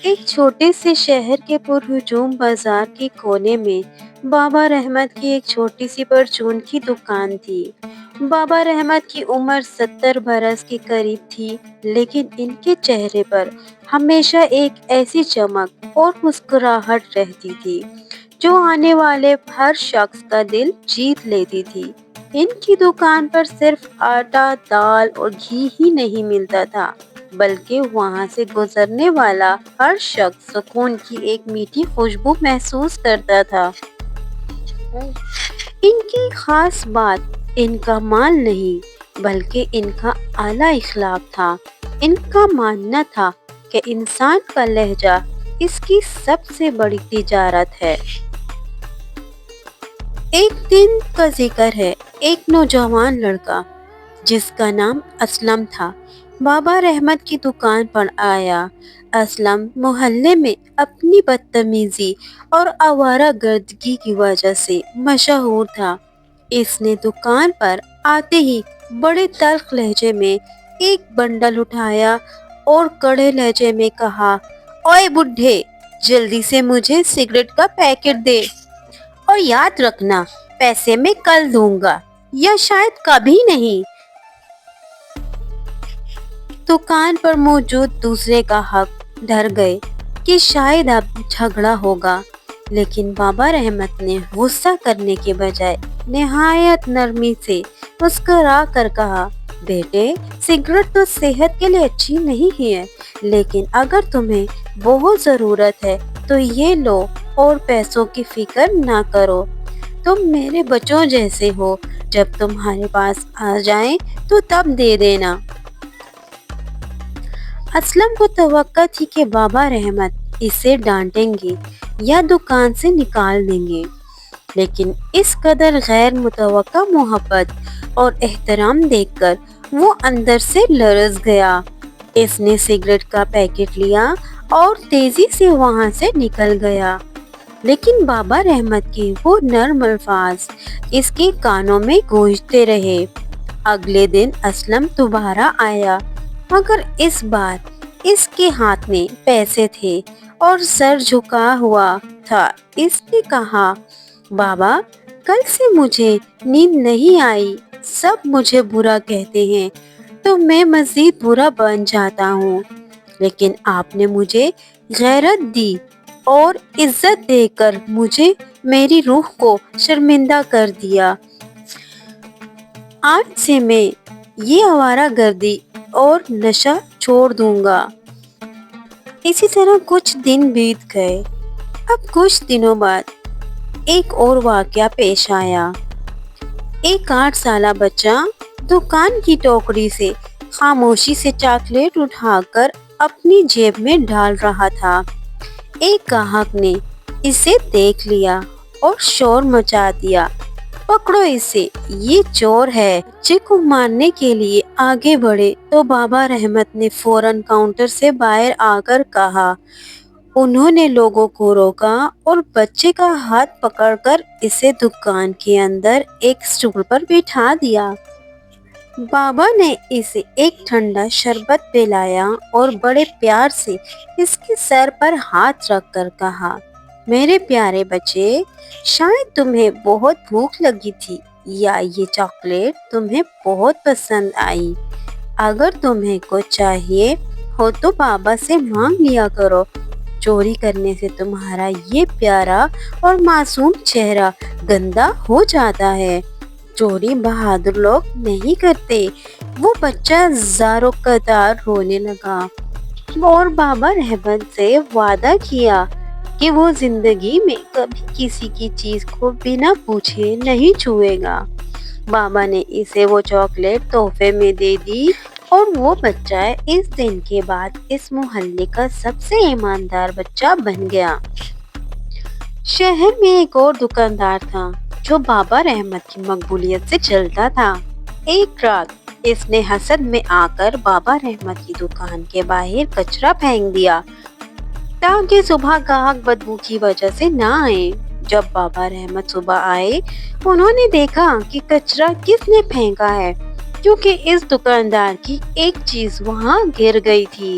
ایک چھوٹے سے شہر کے پرہجوم بازار کے کونے میں بابا رحمت کی ایک چھوٹی سی پرچون کی دکان تھی۔ بابا رحمت کی عمر 70 برس کے قریب تھی، لیکن ان کے چہرے پر ہمیشہ ایک ایسی چمک اور مسکراہٹ رہتی تھی جو آنے والے ہر شخص کا دل جیت لیتی تھی۔ ان کی دکان پر صرف آٹا، دال اور گھی ہی نہیں ملتا تھا، بلکہ وہاں سے گزرنے والا ہر شخص سکون کی ایک میٹھی خوشبو محسوس کرتا تھا۔ ان کی خاص بات ان کا مال نہیں، بلکہ ان کا اعلیٰ اخلاق تھا۔ ان کا ماننا تھا کہ انسان کا لہجہ اس کی سب سے بڑی تجارت ہے۔ ایک دن کا ذکر ہے، ایک نوجوان لڑکا جس کا نام اسلم تھا بابا رحمت کی دکان پر آیا۔ اسلم محلے میں اپنی بدتمیزی اور آوارہ گردگی کی وجہ سے مشہور تھا۔ اس نے دکان پر آتے ہی بڑے تلخ لہجے میں ایک بنڈل اٹھایا اور کڑے لہجے میں کہا، اوئے بڈھے، جلدی سے مجھے سگریٹ کا پیکٹ دے، اور یاد رکھنا پیسے میں کل دوں گا یا شاید کبھی نہیں۔ دکان پر موجود دوسرے گاہک ڈر گئے کہ شاید اب جھگڑا ہوگا، لیکن بابا رحمت نے غصہ کرنے کے بجائے نہایت نرمی سے مسکرا کر کہا، بیٹے، سگریٹ تو صحت کے لیے اچھی نہیں ہے، لیکن اگر تمہیں بہت ضرورت ہے تو یہ لو اور پیسوں کی فکر نہ کرو۔ تم میرے بچوں جیسے ہو، جب تمہارے پاس آ جائیں تو تب دے دینا۔ اسلم کو توقع تھی کہ بابا رحمت اسے ڈانٹیں گے یا دکان سے نکال دیں گے، لیکن اس قدر غیر متوقع محبت اور احترام دیکھ کر وہ اندر سے لرز گیا۔ اس نے سگریٹ کا پیکٹ لیا اور تیزی سے وہاں سے نکل گیا، لیکن بابا رحمت کے وہ نرم الفاظ اس کے کانوں میں گونجتے رہے۔ اگلے دن اسلم دوبارہ آیا، مگر اس بار اس کے ہاتھ میں پیسے تھے اور سر جھکا ہوا تھا۔ اس نے کہا، بابا، کل سے مجھے نیند نہیں آئی، سب مجھے برا کہتے ہیں تو میں مزید برا بن جاتا ہوں، لیکن آپ نے مجھے غیرت دی اور عزت دے کر مجھے میری روح کو شرمندہ کر دیا۔ آج سے میں یہ آوارہ گردی اور نشہ چھوڑ دوں گا۔ اسی طرح کچھ دن بیت گئے۔ اب کچھ دنوں بعد ایک اور واقعہ پیش آیا۔ ایک 8 سالہ بچہ دکان کی ٹوکری سے خاموشی سے چاکلیٹ اٹھا کر اپنی جیب میں ڈال رہا تھا۔ ایک گاہک نے اسے دیکھ لیا اور شور مچا دیا، پکڑو اسے، یہ چور ہے۔ بچے کو مارنے کے لیے آگے بڑھے تو بابا رحمت نے فوراً کاؤنٹر سے باہر آ کر کہا۔ انہوں نے لوگوں کو روکا اور بچے کا ہاتھ پکڑ کر اسے دکان کے اندر ایک سٹول پر بٹھا دیا۔ بابا نے اسے ایک ٹھنڈا شربت پلایا اور بڑے پیار سے اس کے سر پر ہاتھ رکھ کر کہا، میرے پیارے بچے، شاید تمہیں بہت بھوک لگی تھی یا یہ چاکلیٹ تمہیں بہت پسند آئی۔ اگر تمہیں کچھ چاہیے ہو تو بابا سے مانگ لیا کرو۔ چوری کرنے سے تمہارا یہ پیارا اور معصوم چہرہ گندا ہو جاتا ہے۔ چوری بہادر لوگ نہیں کرتے۔ وہ بچہ زاروں قطار رونے لگا اور بابا رحمت سے وعدہ کیا کہ وہ زندگی میں کبھی کسی کی چیز کو بنا پوچھے نہیں چھوئے گا۔ بابا نے اسے وہ چاکلیٹ تحفے میں دے دی اور وہ بچہ اس دن کے بعد اس محلے کا سب سے ایماندار بچہ بن گیا۔ شہر میں ایک اور دکاندار تھا جو بابا رحمت کی مقبولیت سے چلتا تھا۔ ایک رات اس نے حسد میں آ کر بابا رحمت کی دکان کے باہر کچرا پھینک دیا تاکہ صبح گاہک بدبو کی وجہ سے نہ آئے۔ جب بابا رحمت صبح آئے، انہوں نے دیکھا کہ کچرا کس نے پھینکا ہے، کیونکہ اس دکاندار کی ایک چیز وہاں گر گئی تھی۔